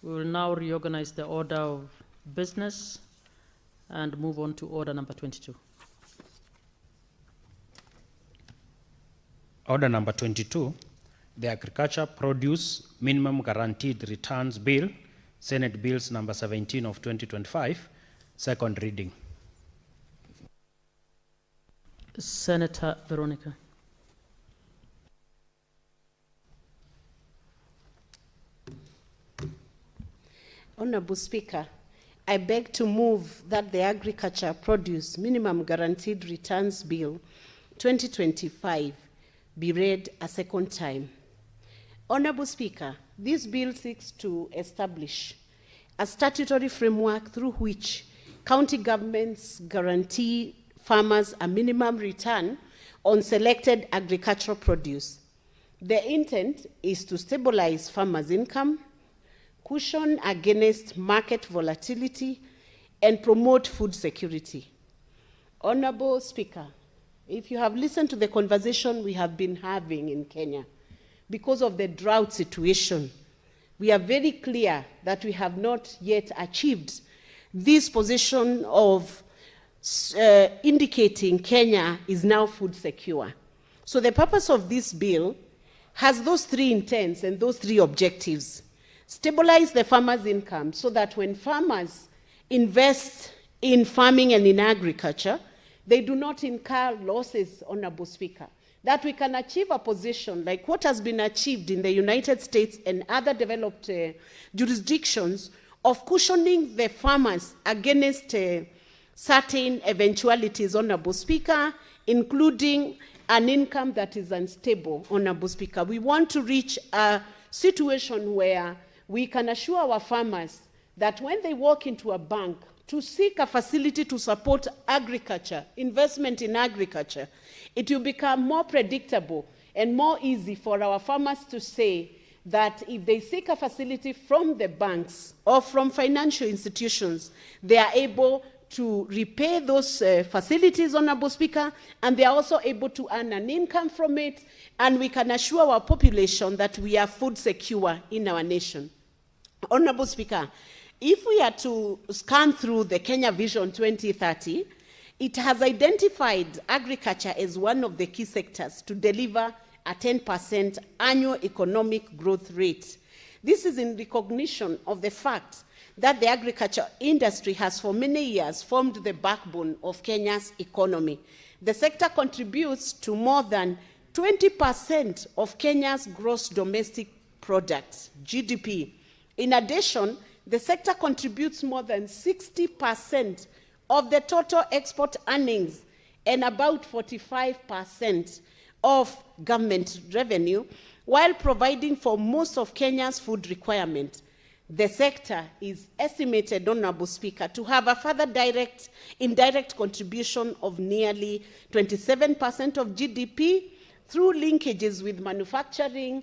We will now reorganize the order of business and move on to order number 22. Order number 22, the Agriculture Produce Minimum Guaranteed Returns Bill, Senate Bills number 17 of 2025, second reading. Senator Veronicah. Honorable Speaker, I beg to move that the Agriculture Produce Minimum Guaranteed Returns Bill 2025 be read a second time. Honorable Speaker, this bill seeks to establish a statutory framework through which county governments guarantee farmers a minimum return on selected agricultural produce. The intent is to stabilize farmers' income, cushion against market volatility, and promote food security. Honorable Speaker, if you have listened to the conversation we have been having in Kenya, because of the drought situation, we are very clear that we have not yet achieved this position of indicating Kenya is now food secure. So the purpose of this bill has those three intents and those three objectives. Stabilize the farmer's income so that when farmers invest in farming and in agriculture, they do not incur losses, Honorable Speaker. That we can achieve a position like what has been achieved in the United States and other developed jurisdictions of cushioning the farmers against certain eventualities, Honorable Speaker, including an income that is unstable, Honorable Speaker. We want to reach a situation where we can assure our farmers that when they walk into a bank to seek a facility to support agriculture, investment in agriculture, it will become more predictable and more easy for our farmers to say that if they seek a facility from the banks or from financial institutions, they are able to repay those facilities, Honorable Speaker, and they are also able to earn an income from it, and we can assure our population that we are food secure in our nation. Honorable Speaker, if we are to scan through the Kenya Vision 2030, it has identified agriculture as one of the key sectors to deliver a 10% annual economic growth rate. This is in recognition of the fact that the agriculture industry has for many years formed the backbone of Kenya's economy. The sector contributes to more than 20% of Kenya's gross domestic product, GDP. In addition, the sector contributes more than 60% of the total export earnings and about 45% of government revenue, while providing for most of Kenya's food requirement. The sector is estimated, Honorable Speaker, to have a further indirect contribution of nearly 27% of GDP through linkages with manufacturing,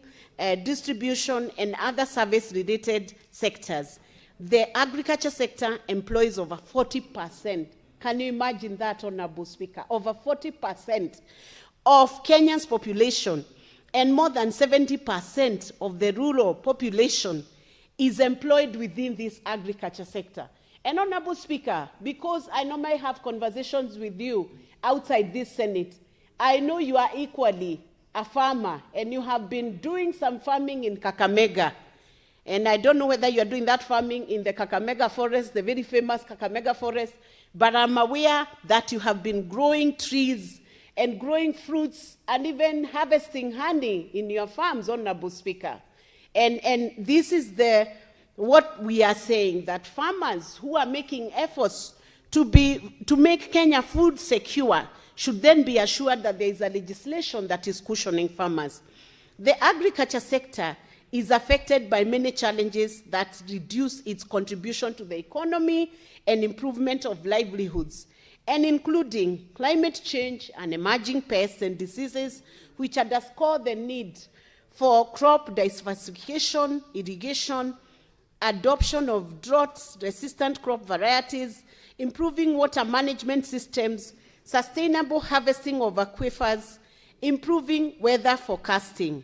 distribution, and other service-related sectors. The agriculture sector employs over 40%. Can you imagine that, Honorable Speaker? Over 40% of Kenya's population and more than 70% of the rural population is employed within this agriculture sector. And Honorable Speaker, because I normally have conversations with you outside this Senate, I know you are equally a farmer and you have been doing some farming in Kakamega. And I don't know whether you are doing that farming in the Kakamega forest, the very famous Kakamega forest, but I'm aware that you have been growing trees and growing fruits and even harvesting honey in your farms, Honorable Speaker. And this is what we are saying, that farmers who are making efforts to make Kenya food secure should then be assured that there is a legislation that is cushioning farmers. The agriculture sector is affected by many challenges that reduce its contribution to the economy and improvement of livelihoods, and including climate change and emerging pests and diseases, which underscore the need for crop diversification, irrigation, adoption of drought-resistant crop varieties, improving water management systems, sustainable harvesting of aquifers, improving weather forecasting.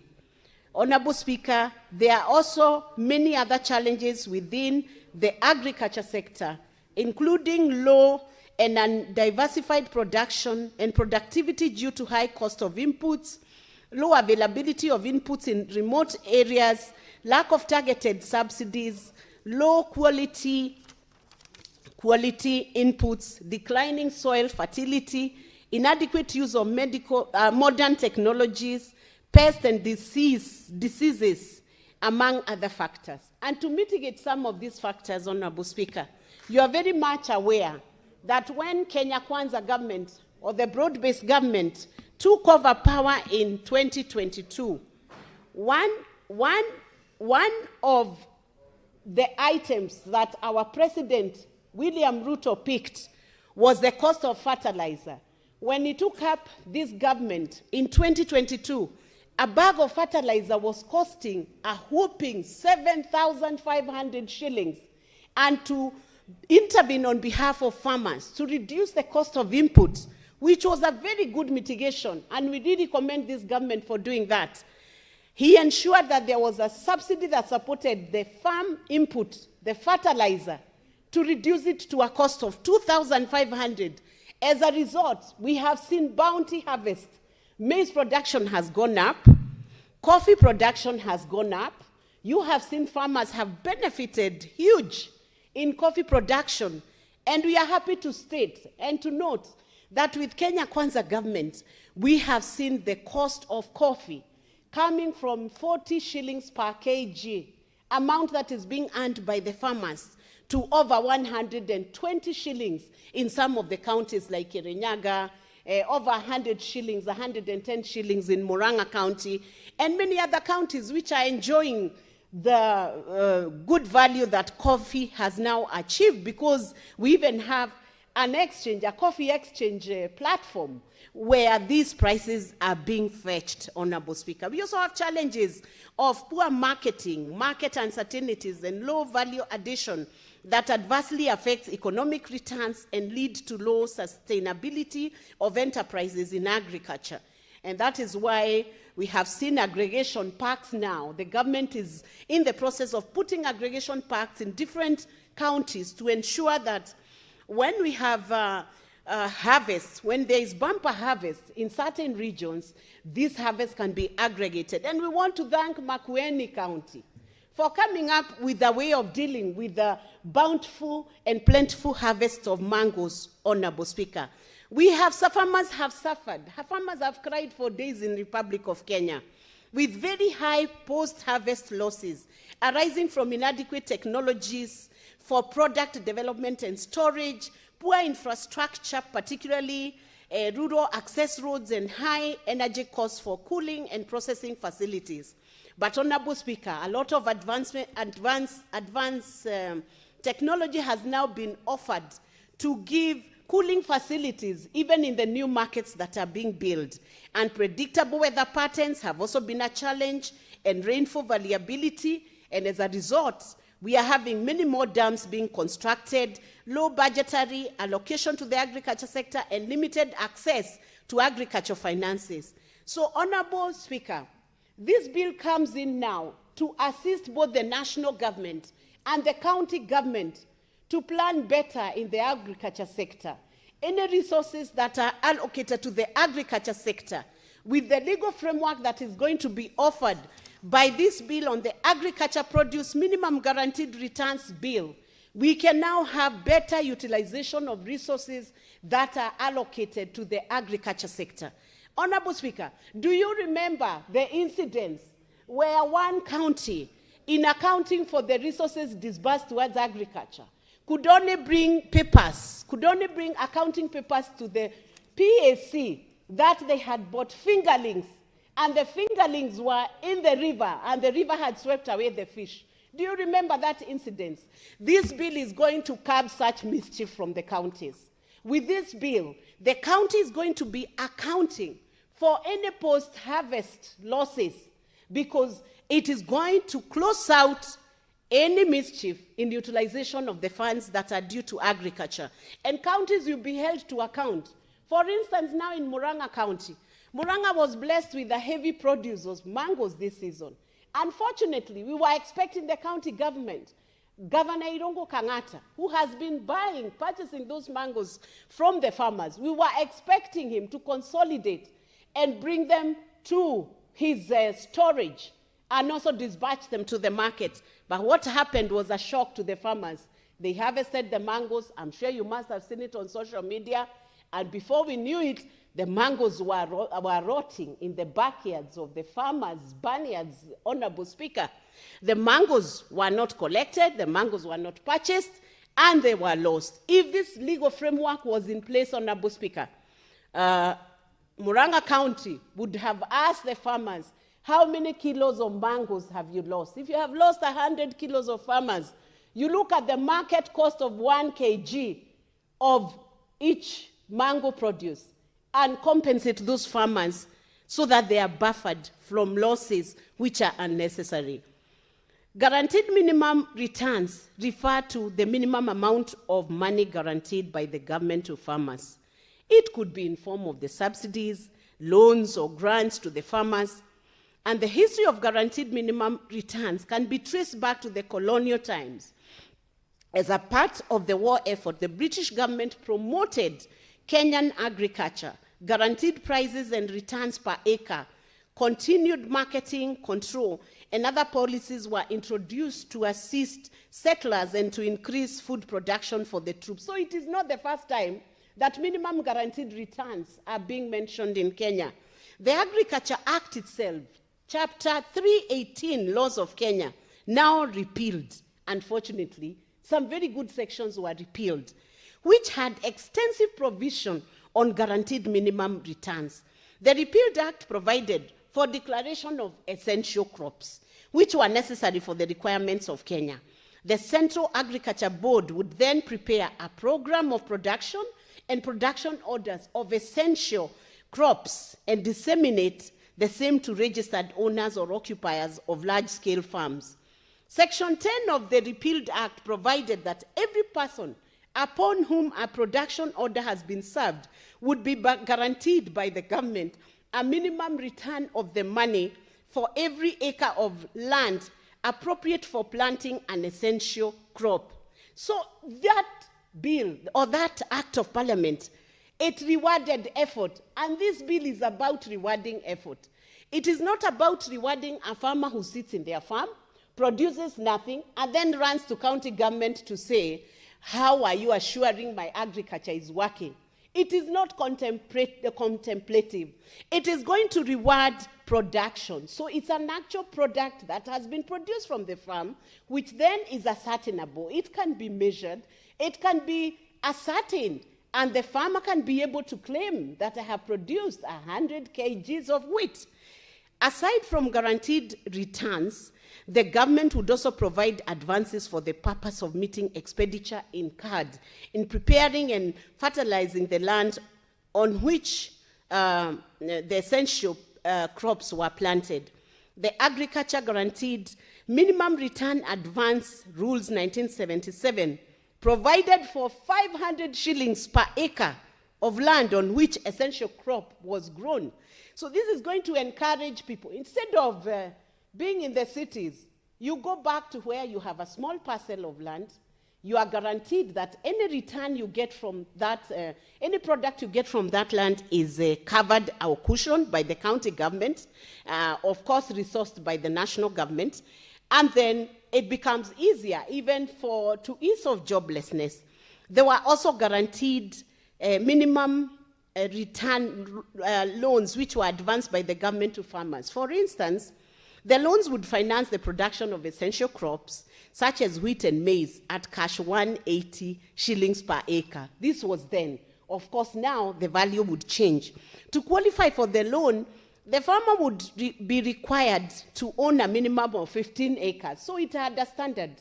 Honorable Speaker, there are also many other challenges within the agriculture sector, including low and undiversified production and productivity due to high cost of inputs, low availability of inputs in remote areas, lack of targeted subsidies, low quality inputs, declining soil fertility, inadequate use of modern technologies, pests and diseases, among other factors. And to mitigate some of these factors, Honorable Speaker, you are very much aware that when Kenya Kwanza government, or the broad-based government, took over power in 2022, one of the items that our President William Ruto picked was the cost of fertilizer. When he took up this government in 2022, a bag of fertilizer was costing a whopping 7,500 shillings. And to intervene on behalf of farmers to reduce the cost of inputs, which was a very good mitigation, and we really commend this government for doing that. He ensured that there was a subsidy that supported the farm input, the fertilizer, to reduce it to a cost of 2,500. As a result, we have seen bounty harvest. Maize production has gone up. Coffee production has gone up. You have seen farmers have benefited huge in coffee production. And we are happy to state and to note that with Kenya Kwanza government, we have seen the cost of coffee coming from 40 shillings per kg, amount that is being earned by the farmers, to over 120 shillings in some of the counties like Kirinyaga, over 100 shillings, 110 shillings in Murang'a County, and many other counties which are enjoying the good value that coffee has now achieved, because we even have an exchange, a coffee exchange platform where these prices are being fetched, Honorable Speaker. We also have challenges of poor marketing, market uncertainties, and low value addition that adversely affects economic returns and lead to low sustainability of enterprises in agriculture. And that is why we have seen aggregation parks now. The government is in the process of putting aggregation parks in different counties to ensure that when we have harvests, when there is bumper harvest in certain regions, this harvest can be aggregated. And we want to thank Makueni County for coming up with a way of dealing with the bountiful and plentiful harvest of mangoes, Honorable Speaker. Farmers have suffered. Farmers have cried for days in the Republic of Kenya with very high post-harvest losses arising from inadequate technologies for product development and storage, poor infrastructure, particularly rural access roads, and high energy costs for cooling and processing facilities. But, Honorable Speaker, a lot of advanced technology has now been offered to give cooling facilities, even in the new markets that are being built. Unpredictable weather patterns have also been a challenge, and rainfall variability, and as a result, we are having many more dams being constructed, low budgetary allocation to the agriculture sector, and limited access to agriculture finances. So, Honorable Speaker, this bill comes in now to assist both the national government and the county government to plan better in the agriculture sector. Any resources that are allocated to the agriculture sector, with the legal framework that is going to be offered by this bill on the Agriculture Produce Minimum Guaranteed Returns Bill, we can now have better utilization of resources that are allocated to the agriculture sector. Honorable Speaker, do you remember the incidents where one county, in accounting for the resources disbursed towards agriculture, could only bring accounting papers to the PAC that they had bought fingerlings, and the fingerlings were in the river, and the river had swept away the fish? Do you remember that incident? This bill is going to curb such mischief from the counties. With this bill, the county is going to be accounting for any post-harvest losses, because it is going to close out any mischief in the utilization of the funds that are due to agriculture. And counties will be held to account. For instance, now in Murang'a County, Murang'a was blessed with a heavy produce of mangoes this season. Unfortunately, we were expecting the county government, Governor Irungu Kang'ata, who has been purchasing those mangoes from the farmers, we were expecting him to consolidate and bring them to his storage and also dispatch them to the market. But what happened was a shock to the farmers. They harvested the mangoes. I'm sure you must have seen it on social media. And before we knew it, the mangoes were rotting in the backyards of the farmers' barnyards, Honorable Speaker. The mangoes were not collected, the mangoes were not purchased, and they were lost. If this legal framework was in place, Honorable Speaker, Murang'a County would have asked the farmers, how many kilos of mangoes have you lost? If you have lost 100 kilos of farmers, you look at the market cost of 1 kg of each mango produce and compensate those farmers so that they are buffered from losses which are unnecessary. Guaranteed minimum returns refer to the minimum amount of money guaranteed by the government to farmers. It could be in form of the subsidies, loans, or grants to the farmers. And the history of guaranteed minimum returns can be traced back to the colonial times. As a part of the war effort, the British government promoted Kenyan agriculture, guaranteed prices and returns per acre, continued marketing control, and other policies were introduced to assist settlers and to increase food production for the troops. So it is not the first time that minimum guaranteed returns are being mentioned in Kenya. The Agriculture Act itself, Chapter 318, Laws of Kenya, now repealed. Unfortunately, some very good sections were repealed, which had extensive provision on guaranteed minimum returns. The repealed act provided for declaration of essential crops, which were necessary for the requirements of Kenya. The Central Agriculture Board would then prepare a program of production and production orders of essential crops and disseminate the same to registered owners or occupiers of large-scale farms. Section 10 of the repealed act provided that every person upon whom a production order has been served would be guaranteed by the government a minimum return of the money for every acre of land appropriate for planting an essential crop. So that bill or that act of parliament, it rewarded effort, and this bill is about rewarding effort. It is not about rewarding a farmer who sits in their farm, produces nothing, and then runs to county government to say, how are you assuring my agriculture is working? It is not contemplative. It is going to reward production. So it's an actual product that has been produced from the farm, which then is ascertainable. It can be measured. It can be ascertained. And the farmer can be able to claim that I have produced 100 kgs of wheat. Aside from guaranteed returns, the government would also provide advances for the purpose of meeting expenditure incurred in preparing and fertilizing the land on which the essential crops were planted. The Agriculture Guaranteed Minimum Return Advance Rules 1977 provided for 500 shillings per acre of land on which essential crop was grown. So this is going to encourage people. Instead of being in the cities, you go back to where you have a small parcel of land. You are guaranteed that any return you get from that, any product you get from that land is covered or cushioned by the county government, of course resourced by the national government, and then it becomes easier even to ease of joblessness. There were also guaranteed minimum return loans which were advanced by the government to farmers. For instance, the loans would finance the production of essential crops such as wheat and maize at cash 180 shillings per acre. This was then. Of course, now the value would change. To qualify for the loan, the farmer would be required to own a minimum of 15 acres. So it had a standard.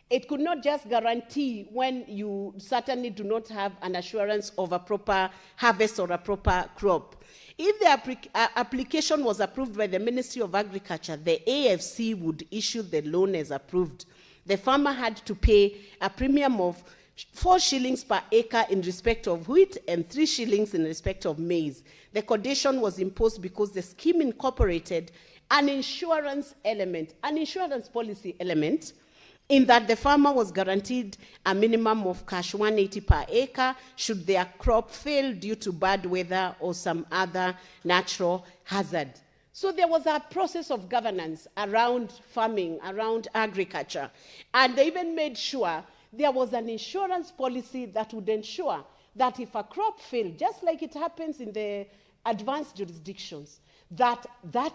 It could not just guarantee when you certainly do not have an assurance of a proper harvest or a proper crop. If the application was approved by the Ministry of Agriculture, the AFC would issue the loan as approved. The farmer had to pay a premium of 4 shillings per acre in respect of wheat and 3 shillings in respect of maize. The condition was imposed because the scheme incorporated an insurance element, an insurance policy element, in that the farmer was guaranteed a minimum of cash 180 per acre should their crop fail due to bad weather or some other natural hazard. So there was a process of governance around farming, around agriculture, and they even made sure there was an insurance policy that would ensure that if a crop failed, just like it happens in the advanced jurisdictions, that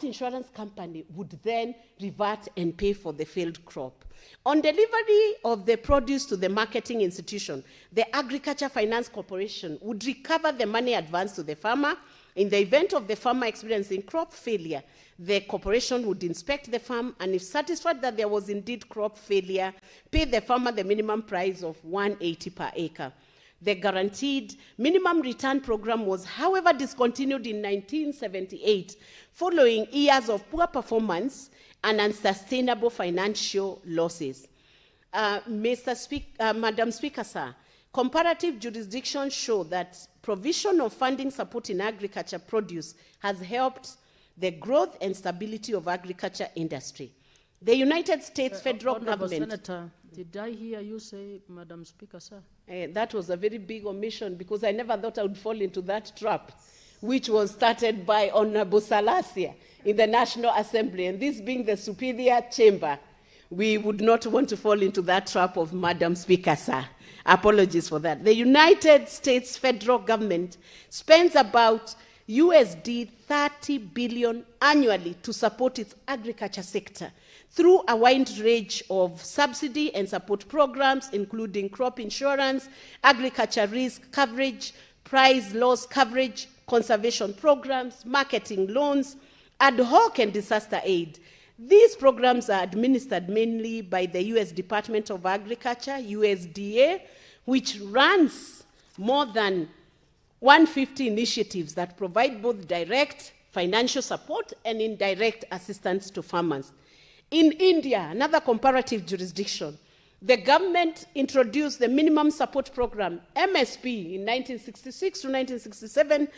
insurance company would then revert and pay for the failed crop. On delivery of the produce to the marketing institution, the Agriculture Finance Corporation would recover the money advanced to the farmer. In the event of the farmer experiencing crop failure, the corporation would inspect the farm, and if satisfied that there was indeed crop failure, pay the farmer the minimum price of 180 per acre. The guaranteed minimum return program was, however, discontinued in 1978 following years of poor performance and unsustainable financial losses. Madam Speaker, sir, comparative jurisdictions show that provision of funding support in agriculture produce has helped the growth and stability of agriculture industry. The United States federal Honorable government... Senator, did I hear you say, Madam Speaker, sir? That was a very big omission because I never thought I would fall into that trap, which was started by Honorable Salasia in the National Assembly. And this being the superior chamber, we would not want to fall into that trap of Madam Speaker, sir. Apologies for that. The United States federal government spends about USD 30 billion annually to support its agriculture sector through a wide range of subsidy and support programs, including crop insurance, agriculture risk coverage, price loss coverage, conservation programs, marketing loans, ad hoc and disaster aid. These programs are administered mainly by the U.S. Department of Agriculture, USDA, which runs more than 150 initiatives that provide both direct financial support and indirect assistance to farmers. In India, another comparative jurisdiction, the government introduced the Minimum Support Program, MSP, in 1966 to 1967,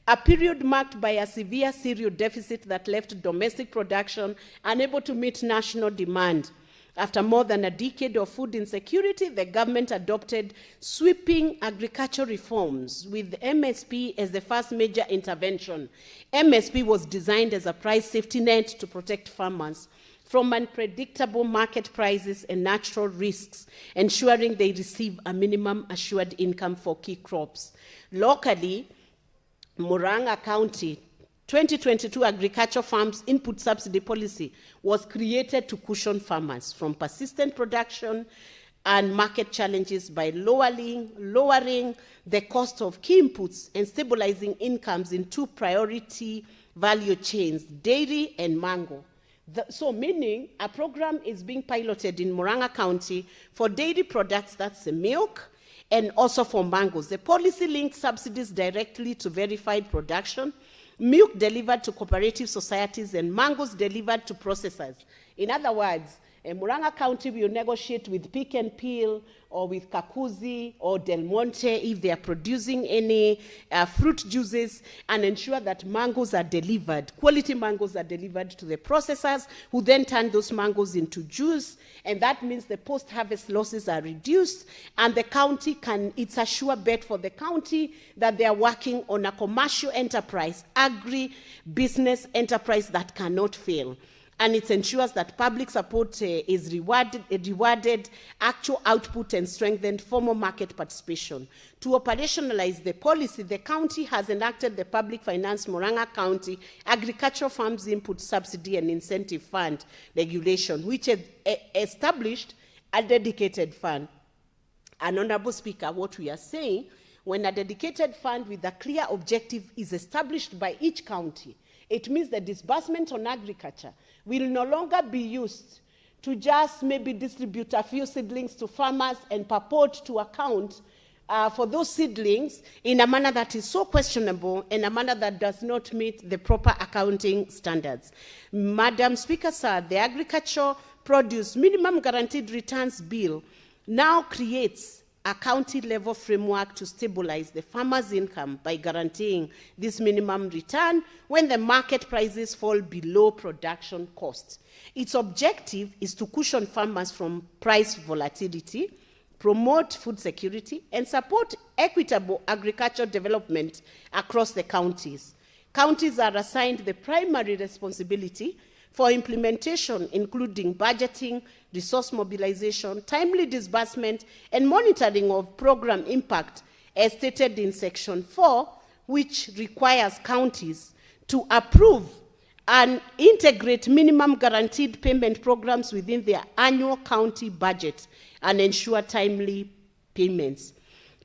a period marked by a severe cereal deficit that left domestic production unable to meet national demand. After more than a decade of food insecurity, the government adopted sweeping agricultural reforms with MSP as the first major intervention. MSP was designed as a price safety net to protect farmers from unpredictable market prices and natural risks, ensuring they receive a minimum assured income for key crops. Locally, Murang'a County, 2022 Agriculture Farms Input Subsidy Policy was created to cushion farmers from persistent production and market challenges by lowering the cost of key inputs and stabilizing incomes in two priority value chains, dairy and mango. So meaning a program is being piloted in Murang'a County for dairy products, that's the milk, and also for mangoes. The policy links subsidies directly to verified production, milk delivered to cooperative societies, and mangoes delivered to processors. In other words, Murang'a County will negotiate with Pick and Peel or with Kakuzi or Del Monte if they are producing any fruit juices, and ensure that mangoes are delivered, quality mangoes are delivered to the processors, who then turn those mangoes into juice, and that means the post-harvest losses are reduced, and the county it's a sure bet for the county that they are working on a commercial enterprise, agri-business enterprise that cannot fail. And it ensures that public support is rewarded actual output and strengthened formal market participation. To operationalize the policy, the county has enacted the Public Finance Murang'a County Agricultural Farms Input Subsidy and Incentive Fund regulation, which has established a dedicated fund. And Honorable Speaker, what we are saying, when a dedicated fund with a clear objective is established by each county, it means the disbursement on agriculture will no longer be used to just maybe distribute a few seedlings to farmers and purport to account for those seedlings in a manner that is so questionable and a manner that does not meet the proper accounting standards. Madam Speaker, sir, the Agricultural Produce Minimum Guaranteed Returns Bill now creates a county-level framework to stabilize the farmer's income by guaranteeing this minimum return when the market prices fall below production costs. Its objective is to cushion farmers from price volatility, promote food security, and support equitable agricultural development across the counties. Counties are assigned the primary responsibility for implementation, including budgeting, resource mobilization, timely disbursement, and monitoring of program impact, as stated in Section 4, which requires counties to approve and integrate minimum guaranteed payment programs within their annual county budget and ensure timely payments.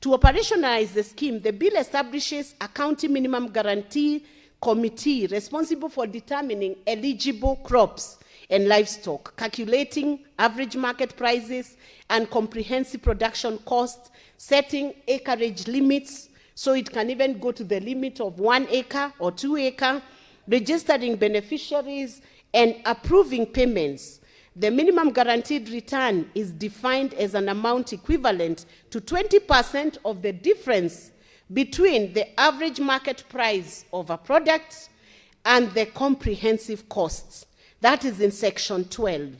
To operationalize the scheme, the bill establishes a county minimum guarantee committee responsible for determining eligible crops and livestock, calculating average market prices and comprehensive production costs, setting acreage limits, so it can even go to the limit of 1 acre or 2 acre, registering beneficiaries, and approving payments. The minimum guaranteed return is defined as an amount equivalent to 20% of the difference between the average market price of a product and the comprehensive costs. That is in Section 12.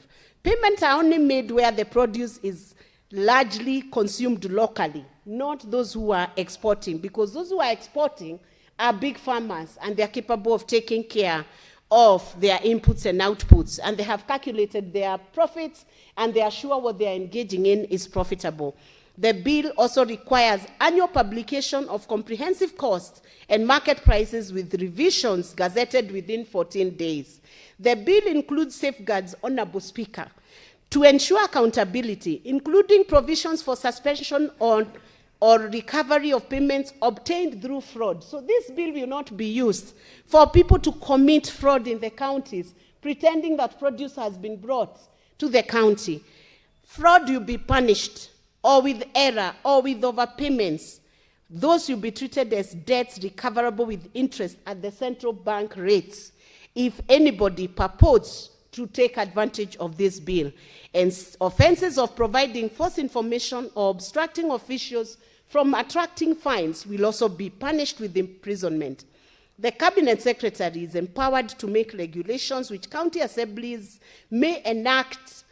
Payments are only made where the produce is largely consumed locally, not those who are exporting, because those who are exporting are big farmers and they are capable of taking care of their inputs and outputs, and they have calculated their profits and they are sure what they are engaging in is profitable. The bill also requires annual publication of comprehensive costs and market prices with revisions gazetted within 14 days. The bill includes safeguards, Honorable Speaker, to ensure accountability, including provisions for suspension or recovery of payments obtained through fraud. So this bill will not be used for people to commit fraud in the counties, pretending that produce has been brought to the county. Fraud will be punished, or with error, or with overpayments. Those will be treated as debts recoverable with interest at the central bank rates if anybody purports to take advantage of this bill. And offenses of providing false information or obstructing officials from attracting fines will also be punished with imprisonment. The Cabinet Secretary is empowered to make regulations which county assemblies may enact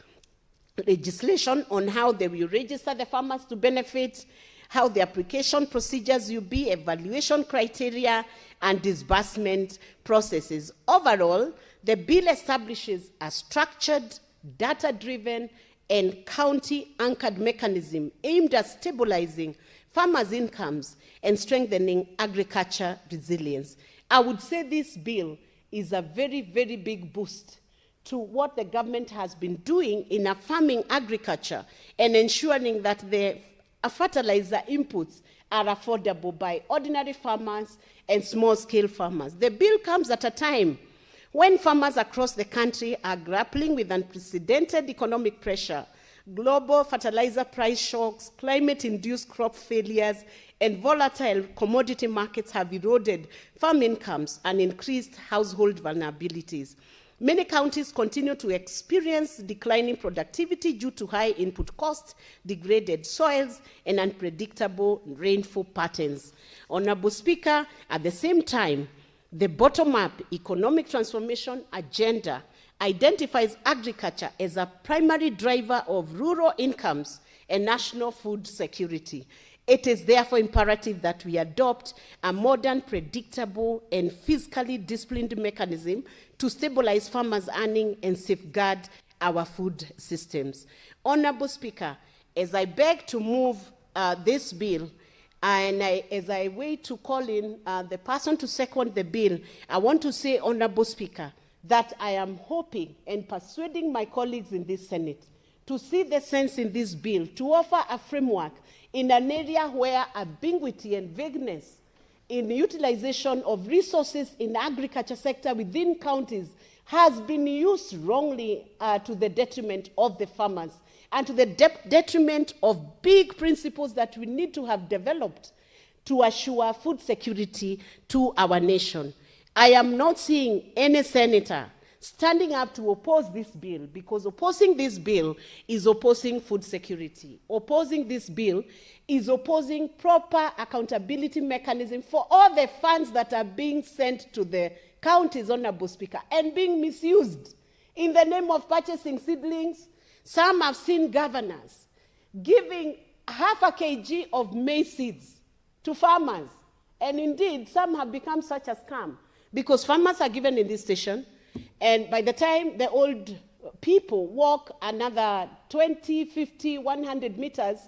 legislation on how they will register the farmers to benefit, how the application procedures will be, evaluation criteria, and disbursement processes. Overall, the bill establishes a structured, data-driven, and county-anchored mechanism aimed at stabilizing farmers' incomes and strengthening agriculture resilience. I would say this bill is a very, very big boost to what the government has been doing in farming agriculture and ensuring that the fertilizer inputs are affordable by ordinary farmers and small-scale farmers. The bill comes at a time when farmers across the country are grappling with unprecedented economic pressure, global fertilizer price shocks, climate-induced crop failures, and volatile commodity markets have eroded farm incomes and increased household vulnerabilities. Many counties continue to experience declining productivity due to high input costs, degraded soils, and unpredictable rainfall patterns. Honorable Speaker, at the same time, the bottom-up economic transformation agenda identifies agriculture as a primary driver of rural incomes and national food security. It is therefore imperative that we adopt a modern, predictable, and fiscally disciplined mechanism to stabilize farmers' earnings and safeguard our food systems. Honorable Speaker, as I beg to move this bill, and as I wait to call in the person to second the bill, I want to say, Honorable Speaker, that I am hoping and persuading my colleagues in this Senate to see the sense in this bill, to offer a framework in an area where ambiguity and vagueness in the utilization of resources in the agriculture sector within counties has been used wrongly to the detriment of the farmers and to the detriment of big principles that we need to have developed to assure food security to our nation. I am not seeing any senator standing up to oppose this bill, because opposing this bill is opposing food security. Opposing this bill is opposing proper accountability mechanism for all the funds that are being sent to the counties, Honorable Speaker, and being misused in the name of purchasing seedlings. Some have seen governors giving half a kg of maize seeds to farmers. And indeed, some have become such a scam, because farmers are given in this station, and by the time the old people walk another 20, 50, 100 meters,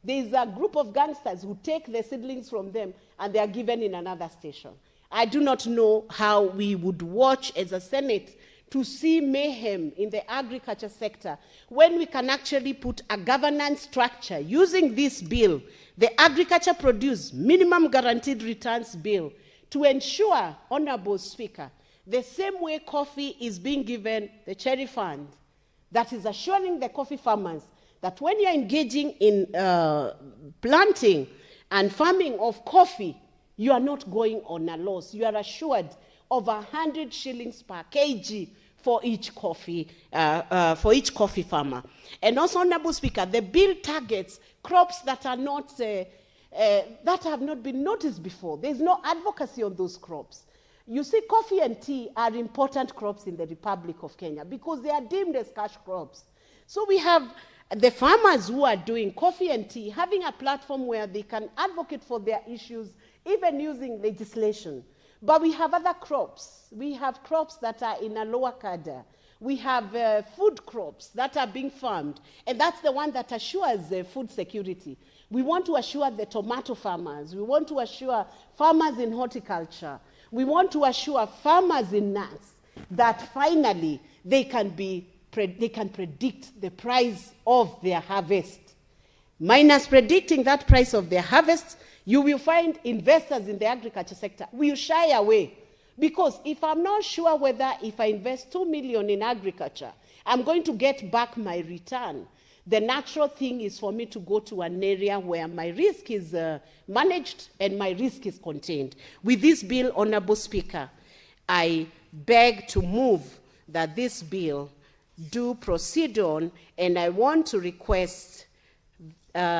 there is a group of gangsters who take the seedlings from them and they are given in another station. I do not know how we would watch as a Senate to see mayhem in the agriculture sector when we can actually put a governance structure using this bill, the Agriculture Produce Minimum Guaranteed Returns Bill, to ensure, Honorable Speaker, the same way coffee is being given the cherry fund, that is assuring the coffee farmers that when you're engaging in planting and farming of coffee, you are not going on a loss. You are assured of 100 shillings per kg for each coffee farmer. And also, Honorable Speaker, the bill targets crops that are not that have not been noticed before. There's no advocacy on those crops. You see, coffee and tea are important crops in the Republic of Kenya because they are deemed as cash crops. So we have the farmers who are doing coffee and tea having a platform where they can advocate for their issues, even using legislation. But we have other crops. We have crops that are in a lower cadre. We have food crops that are being farmed, and that's the one that assures food security. We want to assure the tomato farmers. We want to assure farmers in horticulture. We want to assure farmers in nuts that finally they can predict the price of their harvest. Minus predicting that price of their harvest, you will find investors in the agriculture sector will shy away. Because if I'm not sure whether if I invest 2 million in agriculture, I'm going to get back my return, the natural thing is for me to go to an area where my risk is managed and my risk is contained. With this bill, Honorable Speaker, I beg to move that this bill do proceed on, and I want to request